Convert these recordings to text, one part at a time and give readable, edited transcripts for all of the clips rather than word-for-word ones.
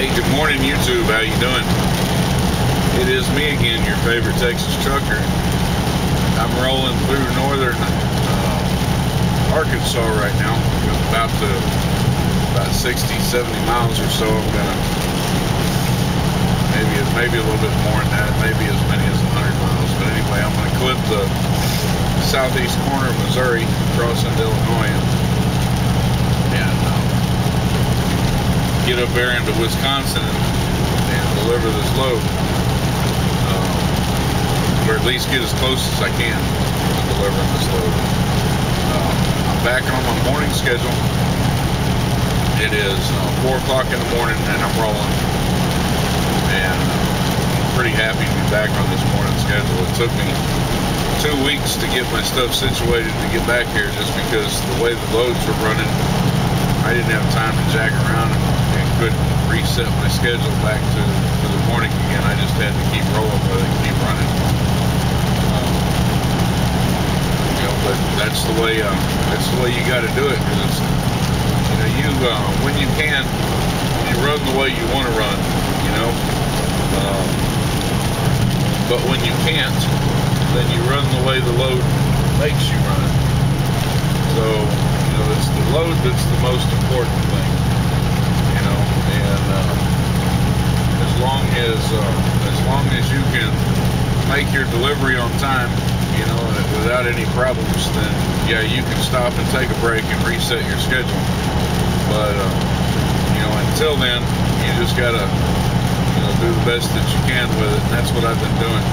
Hey, good morning, YouTube. How you doing? It is me again, your favorite Texas trucker. I'm rolling through northern Arkansas right now. I'm about 60, 70 miles or so. I'm gonna maybe a little bit more than that, maybe as many as 100 miles. But anyway, I'm gonna clip the southeast corner of Missouri, cross into Illinois, and get up there into Wisconsin and deliver this load, or at least get as close as I can to delivering this load. I'm back on my morning schedule. It is 4 o'clock in the morning and I'm rolling, and I'm pretty happy to be back on this morning schedule. It took me 2 weeks to get my stuff situated to get back here, just because the way the loads were running, I didn't have time to jack around and couldn't reset my schedule back to the morning again. I just had to keep rolling with it, keep running. But that's the way you got to do it, because when you can, you run the way you want to run, but when you can't, then you run the way the load makes you run. So it's the load that's the most important thing, and as long as you can make your delivery on time, without any problems, then yeah, you can stop and take a break and reset your schedule. But until then, you just gotta do the best that you can with it, and that's what I've been doing.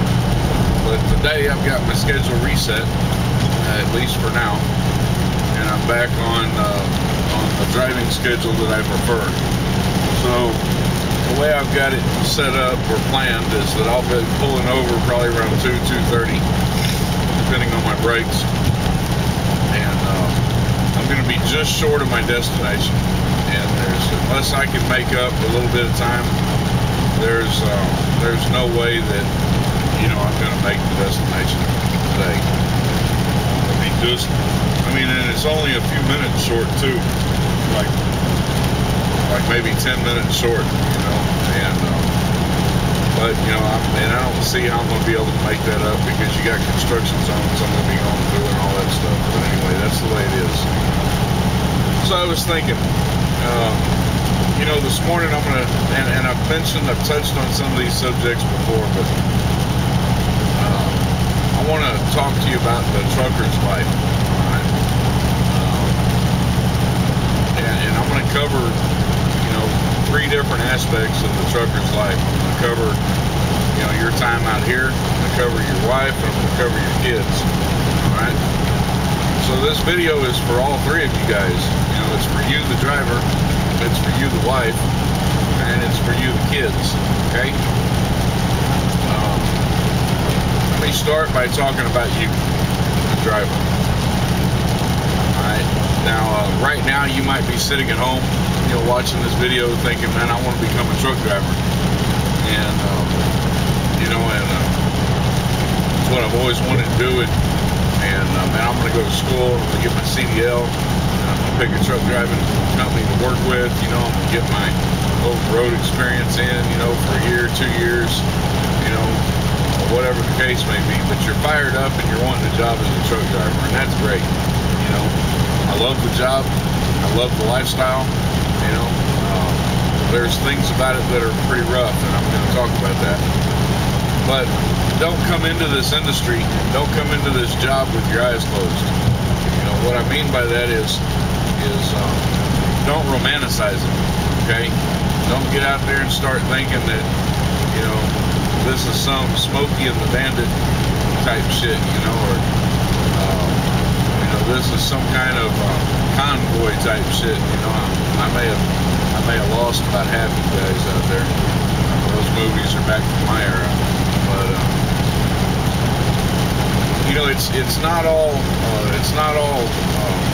But today I've got my schedule reset, at least for now, and I'm back on the driving schedule that I prefer. So the way I've got it set up or planned is that I'll be pulling over probably around 2:30, depending on my brakes, and I'm going to be just short of my destination. And unless I can make up a little bit of time, there's no way that I'm going to make the destination today. And it's only a few minutes short too, like maybe 10 minutes short, but I don't see how I'm going to be able to make that up, because you got construction zones I'm going to be going through and all that stuff. But anyway, that's the way it is. So I was thinking, this morning I'm going to, and I've touched on some of these subjects before, but I want to talk to you about the trucker's life. All right? And I'm going to cover 3 different aspects of the trucker's life. I'm going to cover your time out here, I'm going to cover your wife, and I'm going to cover your kids. Alright? So this video is for all 3 of you guys. It's for you, the driver, it's for you, the wife, and it's for you, the kids. Okay? Let me start by talking about you, the driver. Alright? Now, right now you might be sitting at home, watching this video thinking, man, I want to become a truck driver. And it's what I've always wanted to do. And man, I'm going to go to school, I'm going to get my CDL, and I'm going to pick a truck driving company to work with. I'm going to get my road experience in, for a year, 2 years, whatever the case may be. But you're fired up and you're wanting a job as a truck driver, and that's great. I love the job, I love the lifestyle. There's things about it that are pretty rough, and I'm going to talk about that. But don't come into this industry, don't come into this job with your eyes closed. What I mean by that is don't romanticize it, okay? Don't get out there and start thinking that, this is some Smokey and the Bandit type shit, or this is some kind of convoy type shit. I may have lost about half of you guys out there. Those movies are back from my era, but it's not all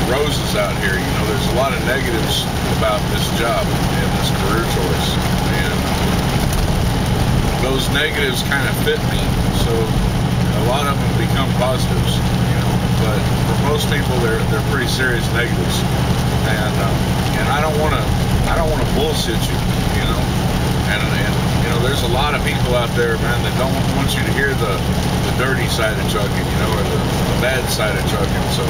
roses out here. There's a lot of negatives about this job and this career choice, and those negatives kind of fit me. So a lot of them become positives. But for most people, they're pretty serious negatives, and I don't want to bullshit you. there's a lot of people out there, man, that don't want you to hear the dirty side of trucking, you know, or the bad side of trucking. So,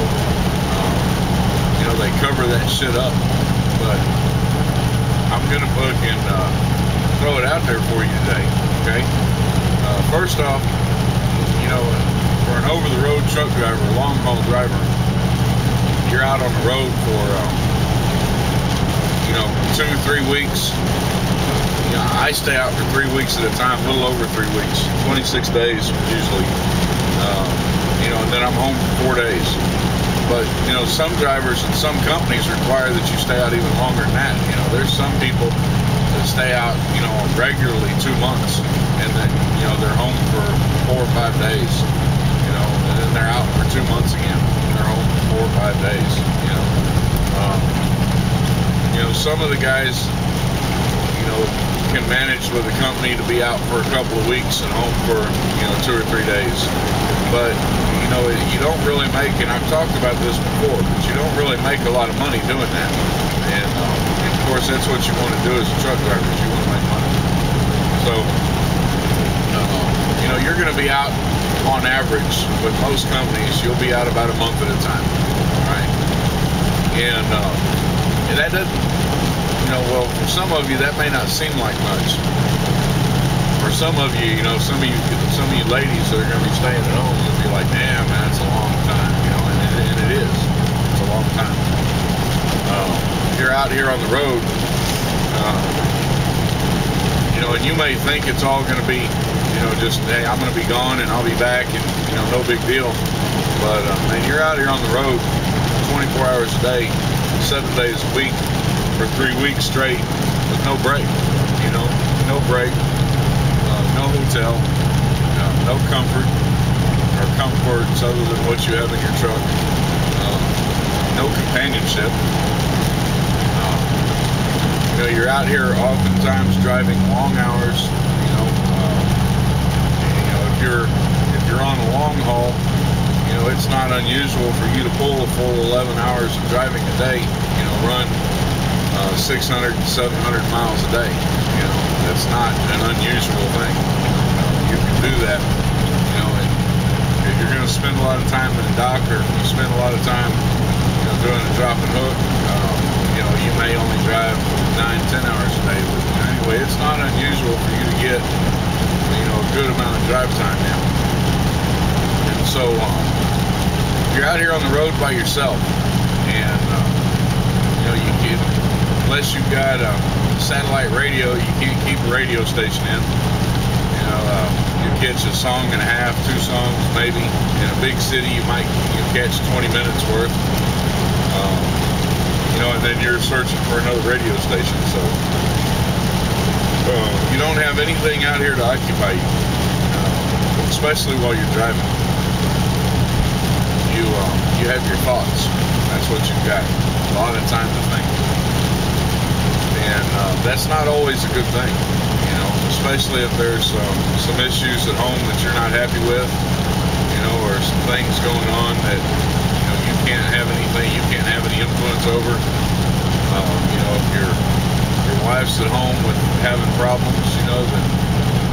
you know, they cover that shit up. But I'm gonna fucking throw it out there for you today, okay? First off, you know, for an over-the-road truck driver, long-haul driver, you're out on the road for, you know, 2-3 weeks. You know, I stay out for 3 weeks at a time, a little over 3 weeks, 26 days usually. You know, and then I'm home for 4 days. But, you know, some drivers and some companies require that you stay out even longer than that. You know, there's some people that stay out, you know, regularly 2 months, and then, you know, they're home for 4 or 5 days, you know, and then they're out for 2 months again, and they're home for 4 or 5 days, you know. You know, some of the guys, you know, can manage with a company to be out for a couple of weeks and home for, you know, 2 or 3 days. But, you know, you don't really make, and I've talked about this before, but you don't really make a lot of money doing that. And of course, that's what you want to do as a truck driver, is you want to make money. So, you know, you're going to be out on average with most companies, you'll be out about a month at a time, right? And that doesn't, you know, well, for some of you, that may not seem like much. For some of you, you know, some of you ladies that are going to be staying at home, you'll be like, damn, man, that's a long time, you know, and it is. It's a long time. You're out here on the road, you know, and you may think it's all going to be, you know, just, hey, I'm going to be gone and I'll be back, and, you know, no big deal. But, man, you're out here on the road 24 hours a day, 7 days a week, for 3 weeks straight with no break, you know, no break, no hotel, no comfort or comforts other than what you have in your truck, no companionship. You know, you're out here oftentimes driving long hours. You know, if you're on a long haul, you know, it's not unusual for you to pull a full 11 hours of driving a day. You know, run 600 to 700 miles a day. You know, that's not an unusual thing. You can do that. You know, and if you're going to spend a lot of time in a dock, or you spend a lot of time, you know, doing a drop and hook, you know, you may only drive 9-10 hours a day. But anyway, it's not unusual for you to get, you know, a good amount of drive time now. And so, you're out here on the road by yourself, and you know, you can, unless you've got a satellite radio, you can't keep a radio station in. You know, you catch a song and a half, 2 songs maybe. In a big city, you catch 20 minutes worth. You know, and then you're searching for another radio station. So you don't have anything out here to occupy you, especially while you're driving. You have your thoughts. That's what you've got. A lot of time to think. And that's not always a good thing, you know, especially if there's some issues at home that you're not happy with, you know, or some things going on that, you know, you can't have any influence over. You know, if your wife's at home with having problems, you know,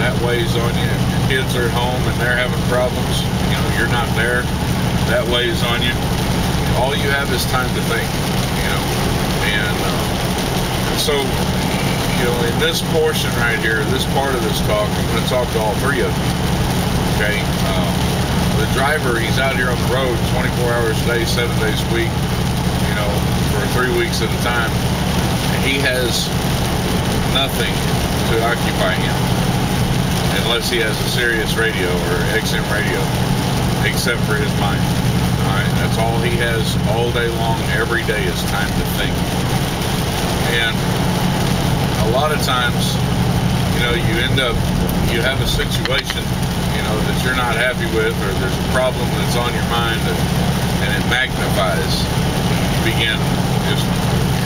that weighs on you. If your kids are at home and they're having problems, you know, you're not there, that weighs on you. All you have is time to think, you know, and so, you know, in this portion right here, this part of this talk, I'm going to talk to all 3 of you, okay? The driver, he's out here on the road 24 hours a day, 7 days a week, you know, for 3 weeks at a time, and he has nothing to occupy him, unless he has a Sirius radio or XM radio, except for his mind. All right, that's all he has all day long, every day, is time to think. And a lot of times, you know, you have a situation, you know, that you're not happy with, or there's a problem that's on your mind, and it magnifies. You begin just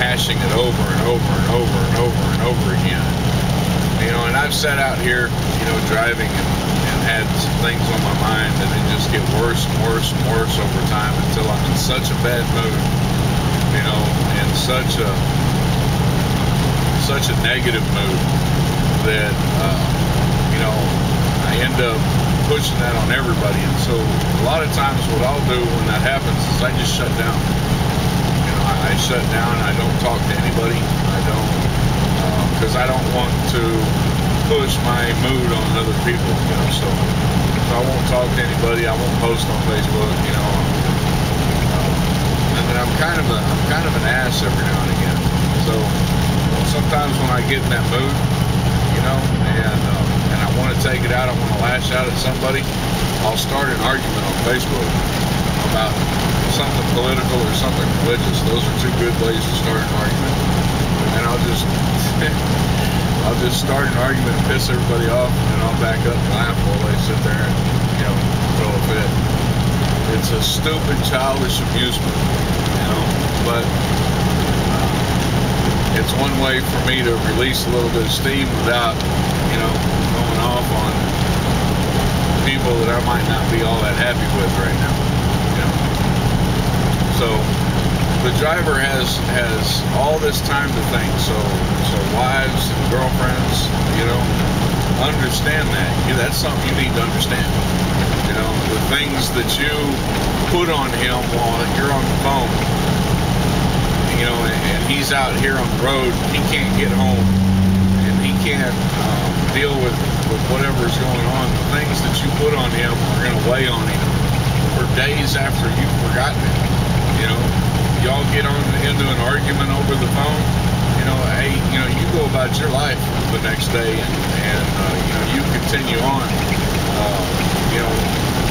hashing it over and over and over and over and over again. You know, and I've sat out here, you know, driving and had some things on my mind, and it just get worse and worse and worse over time until I'm in such a bad mood, you know, and such a negative mood that you know, I end up pushing that on everybody. And so a lot of times what I'll do when that happens is I just shut down. You know, I shut down. I don't talk to anybody. I don't, because I don't want to push my mood on other people. You know, so I won't talk to anybody. I won't post on Facebook. You know, and then I'm kind of an ass every now and again. So sometimes when I get in that mood, you know, and I want to take it out, I want to lash out at somebody, I'll start an argument on Facebook about something political or something religious. Those are two good ways to start an argument. And I'll just start an argument and piss everybody off, and then I'll back up and laugh while they sit there and, you know, throw a fit. It's a stupid, childish amusement, you know, but it's one way for me to release a little bit of steam without, you know, going off on people that I might not be all that happy with right now, you know. So the driver has all this time to think. So wives and girlfriends, you know, understand that. That's something you need to understand. You know, the things that you put on him while you're on the phone, you know, and he's out here on the road, he can't get home, and he can't deal with whatever's going on. The things that you put on him are going to weigh on him for days after you've forgotten it. You know, y'all get into an argument over the phone, you know, hey, you know, you go about your life the next day, and you know, you continue on, you know,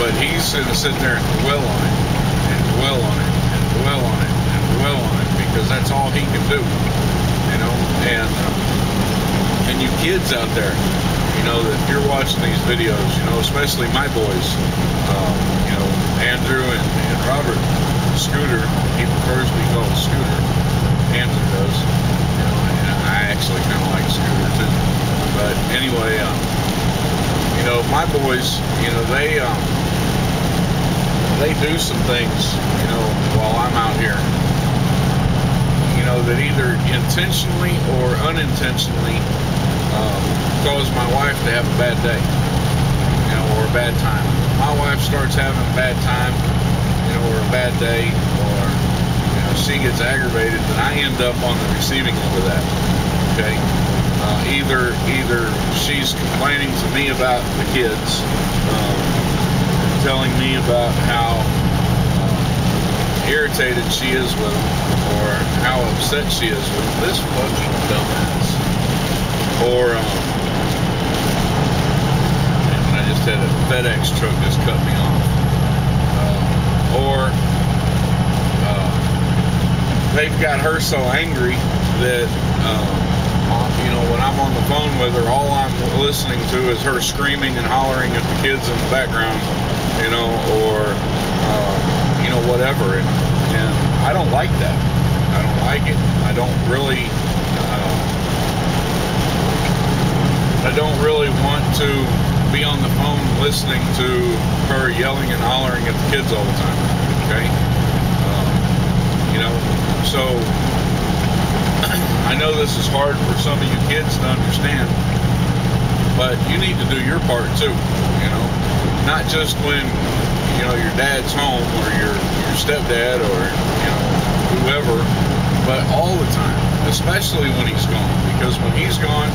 but he's going to sit there and dwell on it, and dwell on it, and dwell on it, and dwell on it, because that's all he can do, you know. And you kids out there, you know, that you're watching these videos, you know, especially my boys, you know, Andrew and Robert, Scooter, he prefers to be called Scooter, Andrew does, you know, and I actually kind of like Scooter too. But anyway, you know, my boys, you know, they do some things, you know, while I'm out here, you know, that either intentionally or unintentionally cause my wife to have a bad day, you know, or a bad time. My wife starts having a bad time, you know, or a bad day, or, you know, she gets aggravated, then I end up on the receiving end of that. Okay, either she's complaining to me about the kids, telling me about how irritated she is with them, or how upset she is with them. This fucking dumbass. Or and I just had a FedEx truck just cut me off. Or they've got her so angry that you know, when I'm on the phone with her, all I'm listening to is her screaming and hollering at the kids in the background, you know, or you know, whatever. And I don't like that. I don't like it. I don't really want to be on the phone listening to her yelling and hollering at the kids all the time. Okay, you know, so I know this is hard for some of you kids to understand, but you need to do your part too, you know, not just when, you know, your dad's home, or your stepdad, or, you know, whoever, but all the time, especially when he's gone, because when he's gone,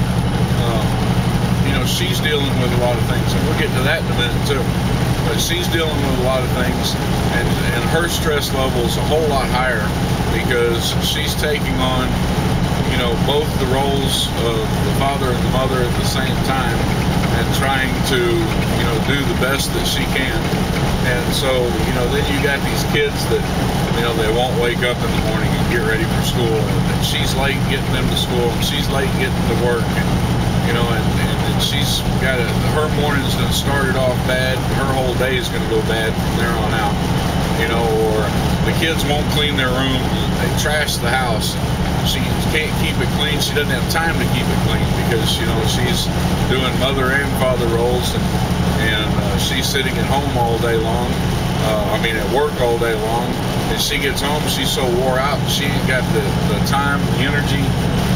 you know, she's dealing with a lot of things, and we'll get to that in a minute too, but she's dealing with a lot of things, and her stress level is a whole lot higher, because she's taking on, you know, both the roles of the father and the mother at the same time, and trying to, you know, do the best that she can. And so, you know, then you got these kids that, you know, they won't wake up in the morning and get ready for school, and she's late getting them to school, and she's late getting to work, and, you know, and she's got her morning's going to start it off bad, and her whole day is going to go bad from there on out, you know. Or the kids won't clean their room, they trash the house, she can't keep it clean, she doesn't have time to keep it clean, because, you know, she's doing mother and father roles, and she's sitting at home all day long, at work all day long, and she gets home, she's so wore out, she ain't got the time, the energy,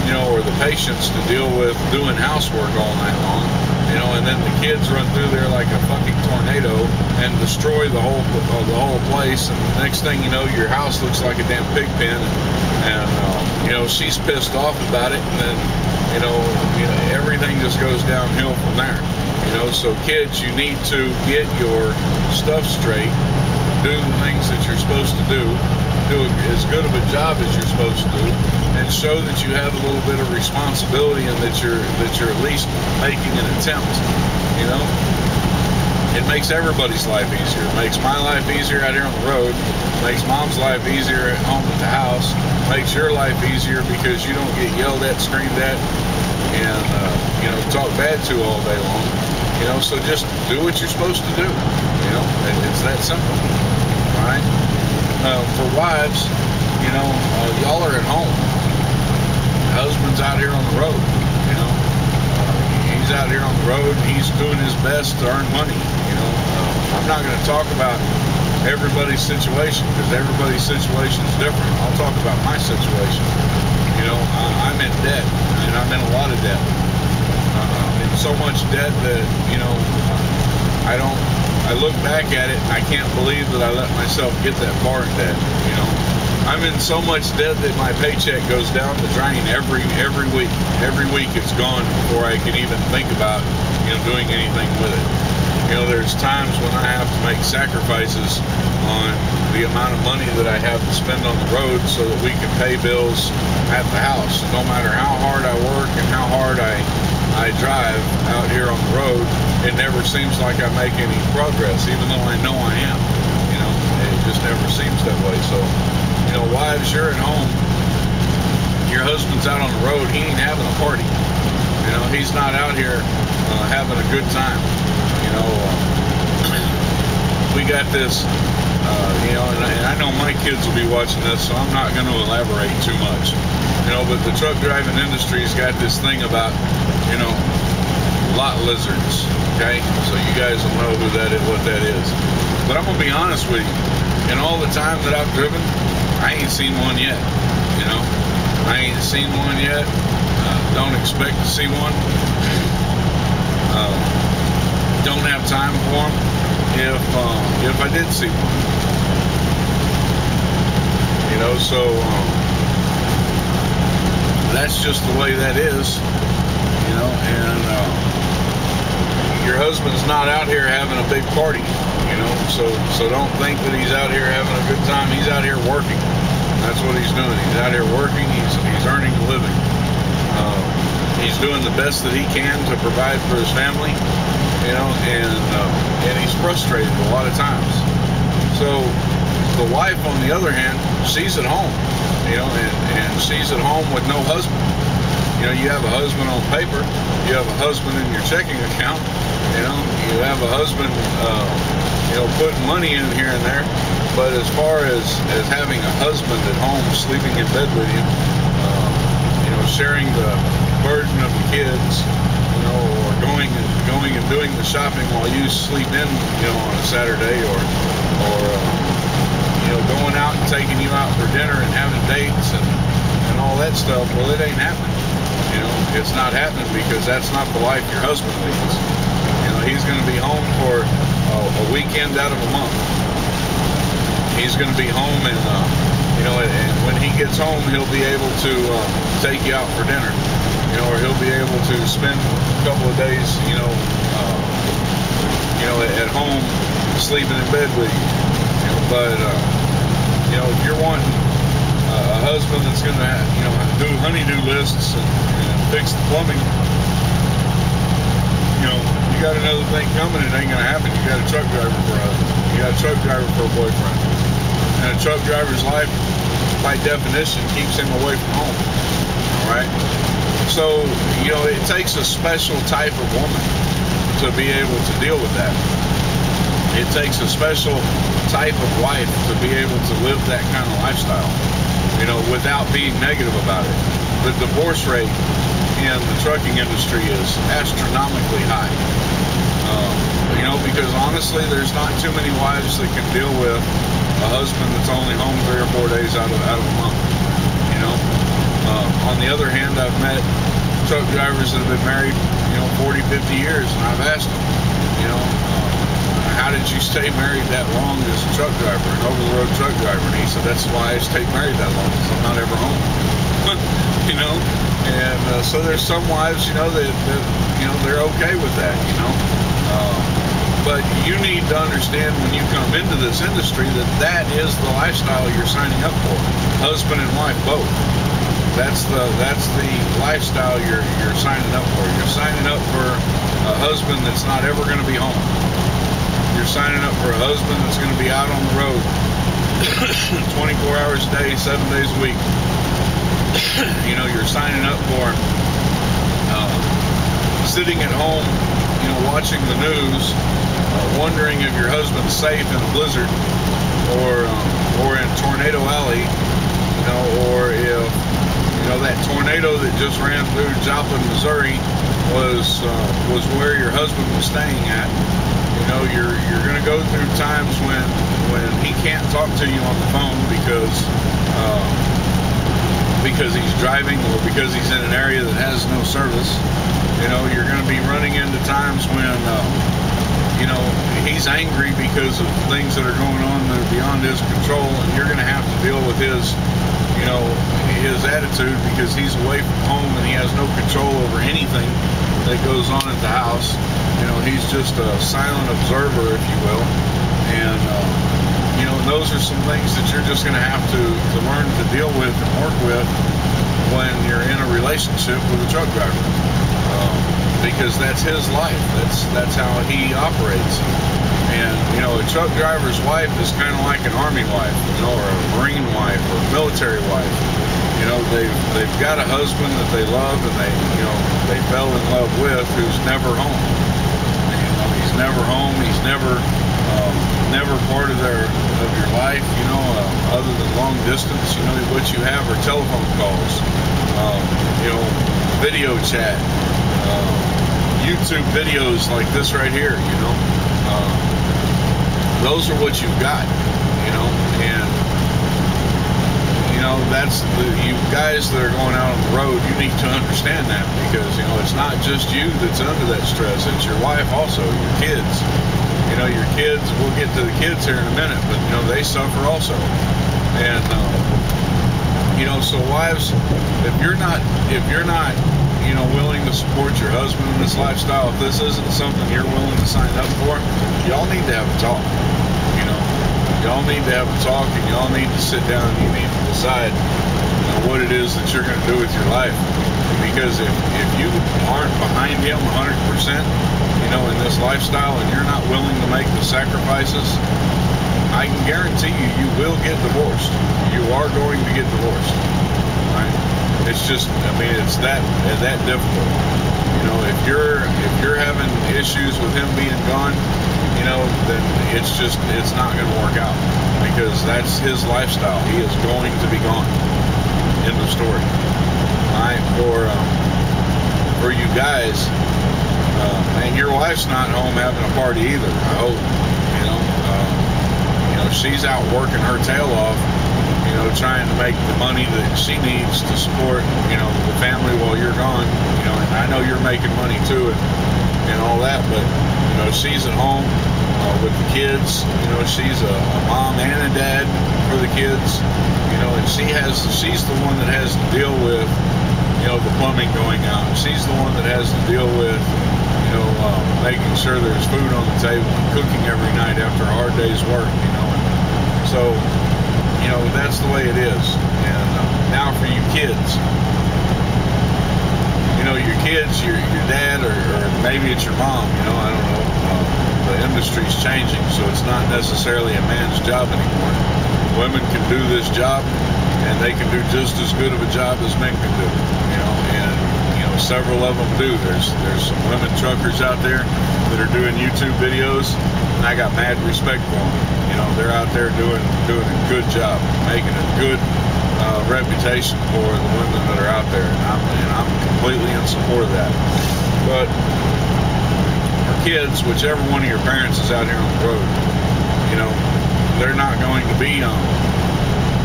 you know, or the patience to deal with doing housework all night long. you know, and then the kids run through there like a fucking tornado and destroy the whole place, and the next thing you know, your house looks like a damn pig pen, and you know, she's pissed off about it, and then you know everything just goes downhill from there. You know, so kids, you need to get your stuff straight, do the things that you're supposed to do as good of a job as you're supposed to do, and show that you have a little bit of responsibility and that you're at least making an attempt. You know, it makes everybody's life easier. It makes my life easier out here on the road. It makes mom's life easier at home at the house. It makes your life easier because you don't get yelled at, screamed at, and you know, talked bad to all day long. You know, so just do what you're supposed to do. You know, it's that simple. All right. For wives, you know, y'all are at home. Husband's out here on the road. You know, he's out here on the road and he's doing his best to earn money. You know, I'm not going to talk about everybody's situation because everybody's situation is different. I'll talk about my situation. You know, I'm in debt, and I'm in a lot of debt. In so much debt that, you know, I look back at it and I can't believe that I let myself get that far in debt. You know, I'm in so much debt that my paycheck goes down the drain every week. Every week it's gone before I can even think about, you know, doing anything with it. You know, there's times when I have to make sacrifices on the amount of money that I have to spend on the road so that we can pay bills at the house. No matter how hard I work and how hard I drive out here on the road, it never seems like I make any progress, even though I know I am. You know, it just never seems that way. So, you know, wives, you're at home. Your husband's out on the road. He ain't having a party. You know, he's not out here having a good time. You know, we got this, you know, and I know my kids will be watching this, so I'm not going to elaborate too much. You know, but the truck driving industry's got this thing about, you know, lot lizards, okay? So you guys will know who that is, what that is. But I'm going to be honest with you. In all the time that I've driven, I ain't seen one yet, you know? I ain't seen one yet. Don't expect to see one. Don't have time for them if I did see one. You know, so that's just the way that is. You know, and your husband's not out here having a big party. You know, so don't think that he's out here having a good time. He's out here working. That's what he's doing. He's out here working. He's earning a living. He's doing the best that he can to provide for his family, you know, and he's frustrated a lot of times. So the wife, on the other hand, she's at home, you know, and she's at home with no husband. You know, you have a husband on paper, you have a husband in your checking account, you know, you have a husband, you know, putting money in here and there. But as far as having a husband at home sleeping in bed with you, you know, sharing the burden of the kids, you know, or going and doing the shopping while you sleep in, you know, on a Saturday, or you know, going out and taking you out for dinner and having dates and all that stuff. Well, it ain't happening. You know, it's not happening because that's not the life your husband leads. You know, he's going to be home for a weekend out of a month. He's going to be home, and you know, and when he gets home, he'll be able to take you out for dinner. You know, or he'll be able to spend a couple of days, you know, at home, sleeping in bed with you. You know, but you know, if you're wanting a husband that's going to, you know, do honey-do lists and fix the plumbing, you know, you got another thing coming. It ain't going to happen. You got a truck driver for a husband. You got a truck driver for a boyfriend. And a truck driver's life, by definition, keeps him away from home. All right. So, you know, it takes a special type of woman to be able to deal with that. It takes a special type of wife to be able to live that kind of lifestyle, you know, without being negative about it. The divorce rate in the trucking industry is astronomically high. You know, because honestly, there's not too many wives that can deal with a husband that's only home 3 or 4 days out of a month. You know. On the other hand, I've met truck drivers that have been married, 40, 50 years, and I've asked them, how did you stay married that long as a truck driver, an over-the-road truck driver? And he said, that's why I stayed married that long, because I'm not ever home. And so there's some wives, that they're okay with that, but you need to understand when you come into this industry that is the lifestyle you're signing up for. Husband and wife both. That's the lifestyle you're signing up for. You're signing up for a husband that's not ever going to be home. You're signing up for a husband that's going to be out on the road 24 hours a day, 7 days a week. You're signing up for sitting at home, watching the news, wondering if your husband's safe in a blizzard or in Tornado Alley, or if that tornado that just ran through Joplin, Missouri was where your husband was staying at. You're going to go through times when he can't talk to you on the phone because he's driving or because he's in an area that has no service. You're going to be running into times when he's angry because of things that are going on that are beyond his control, and you're going to have to deal with his attitude because he's away from home and he has no control over anything that goes on at the house. He's just a silent observer, if you will, and those are some things that you're just going to have to learn to deal with and work with when you're in a relationship with a truck driver, because that's his life. That's how he operates. And a truck driver's wife is kind of like an army wife, or a Marine wife, or a military wife. They've got a husband that they love and they fell in love with, who's never home. He's never home. He's never part of your life. Other than long distance. What you have are telephone calls, video chat, YouTube videos like this right here. Those are what you've got. And that's you guys that are going out on the road, you need to understand that, because it's not just you that's under that stress, it's your wife also, your kids. Your kids, we'll get to the kids here in a minute, but they suffer also. And so wives, if you're not willing to support your husband in this lifestyle, if this isn't something you're willing to sign up for, y'all need to have a talk. Y'all need to have a talk, and y'all need to sit down and you need to decide what it is that you're going to do with your life. Because if you aren't behind him 100%, in this lifestyle, and you're not willing to make the sacrifices, I can guarantee you will get divorced. You are going to get divorced. Right? It's just, it's that difficult. If you're having issues with him being gone, then it's not going to work out, because that's his lifestyle. He is going to be gone. End of story. Right? For you guys, and your wife's not home having a party either, I hope. She's out working her tail off, trying to make the money that she needs to support, the family while you're gone. And I know you're making money too, and all that, but she's at home with the kids. She's a mom and a dad for the kids. And she's the one that has to deal with the plumbing going out. She's the one that has to deal with making sure there's food on the table and cooking every night after a hard day's work. So that's the way it is. And now for you kids, your kids, your dad, or maybe it's your mom, I don't know. The industry's changing, so it's not necessarily a man's job anymore. Women can do this job, and they can do just as good of a job as men can do, and several of them do. There's some women truckers out there that are doing YouTube videos, and I got mad respect for them. They're out there doing a good job, making a good reputation for the women that are out there, and I'm completely in support of that. But for kids, whichever one of your parents is out here on the road, they're not going to be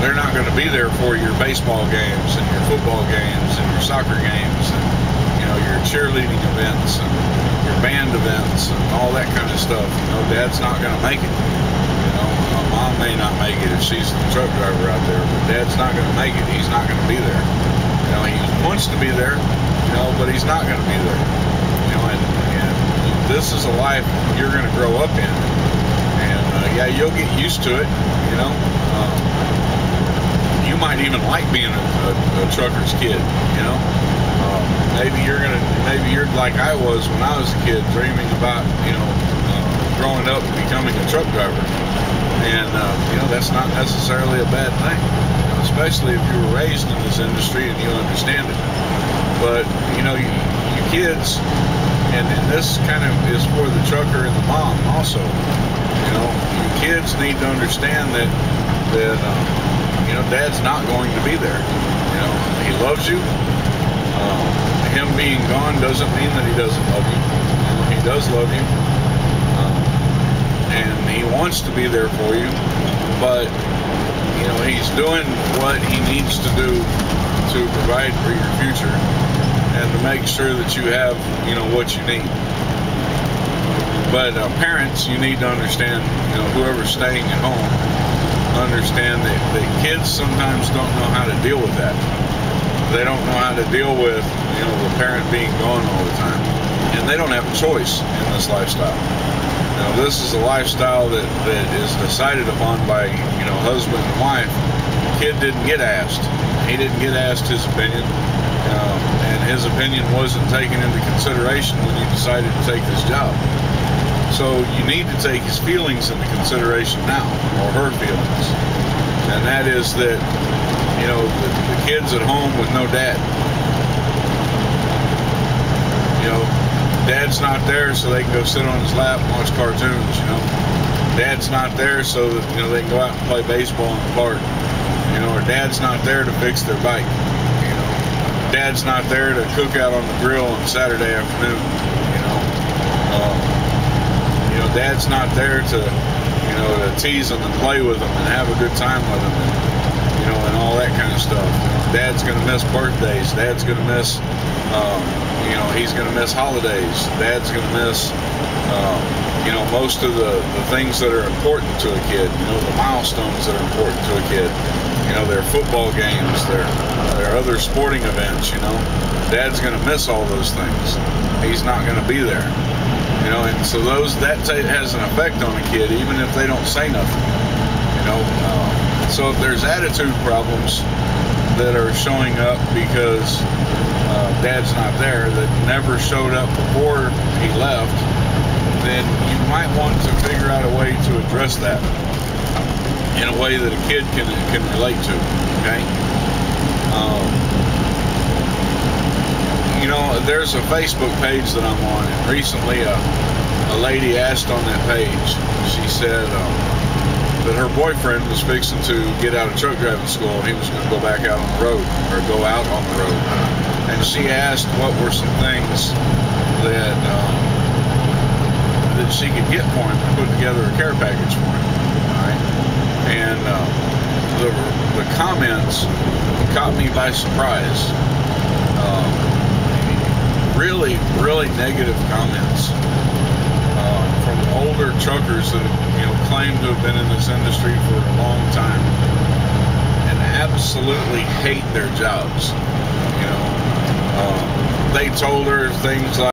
they're not going to be there for your baseball games and your football games and your soccer games and your cheerleading events and your band events and all that kind of stuff. Dad's not going to make it. Mom may not make it if she's the truck driver out there, but Dad's not going to make it. He's not going to be there. He wants to be there, but he's not going to be there. And this is a life you're going to grow up in. And yeah, you'll get used to it. You might even like being a trucker's kid. Maybe you're like I was when I was a kid, dreaming about growing up and becoming a truck driver. And that's not necessarily a bad thing, especially if you were raised in this industry and you understand it. But you kids, and this kind of is for the trucker and the mom also. You kids need to understand that Dad's not going to be there. He loves you. Him being gone doesn't mean that he doesn't love you. He does love you. And he wants to be there for you, but he's doing what he needs to do to provide for your future and to make sure that you have what you need. But parents, you need to understand, whoever's staying at home, understand that kids sometimes don't know how to deal with that. They don't know how to deal with the parent being gone all the time, and they don't have a choice in this lifestyle. This is a lifestyle that is decided upon by husband and wife. Kid didn't get asked. He didn't get asked his opinion, and his opinion wasn't taken into consideration when you decided to take this job. So you need to take his feelings into consideration now, or her feelings, and that is that the kid's at home with no dad. Dad's not there so they can go sit on his lap and watch cartoons. Dad's not there so that they can go out and play baseball in the park. Or Dad's not there to fix their bike. Dad's not there to cook out on the grill on Saturday afternoon. Dad's not there to tease them and play with them and have a good time with them, and all that kind of stuff. Dad's going to miss birthdays. Dad's going to miss, he's going to miss holidays. Dad's going to miss, most of the things that are important to a kid. The milestones that are important to a kid. Their football games, their other sporting events. Dad's going to miss all those things. He's not going to be there. And so that has an effect on a kid, even if they don't say nothing. So if there's attitude problems that are showing up because Dad's not there, that never showed up before he left, then you might want to figure out a way to address that in a way that a kid can relate to. Okay. There's a Facebook page that I'm on, and recently a lady asked on that page. She said that her boyfriend was fixing to get out of truck driving school, and he was going to go back out on the road, or go out on the road. And she asked what were some things that she could get for him and put together a care package for him. Right? And the comments caught me by surprise. Really, really negative comments from older truckers that claim to have been in this industry for a long time and absolutely hate their jobs. They told her things like,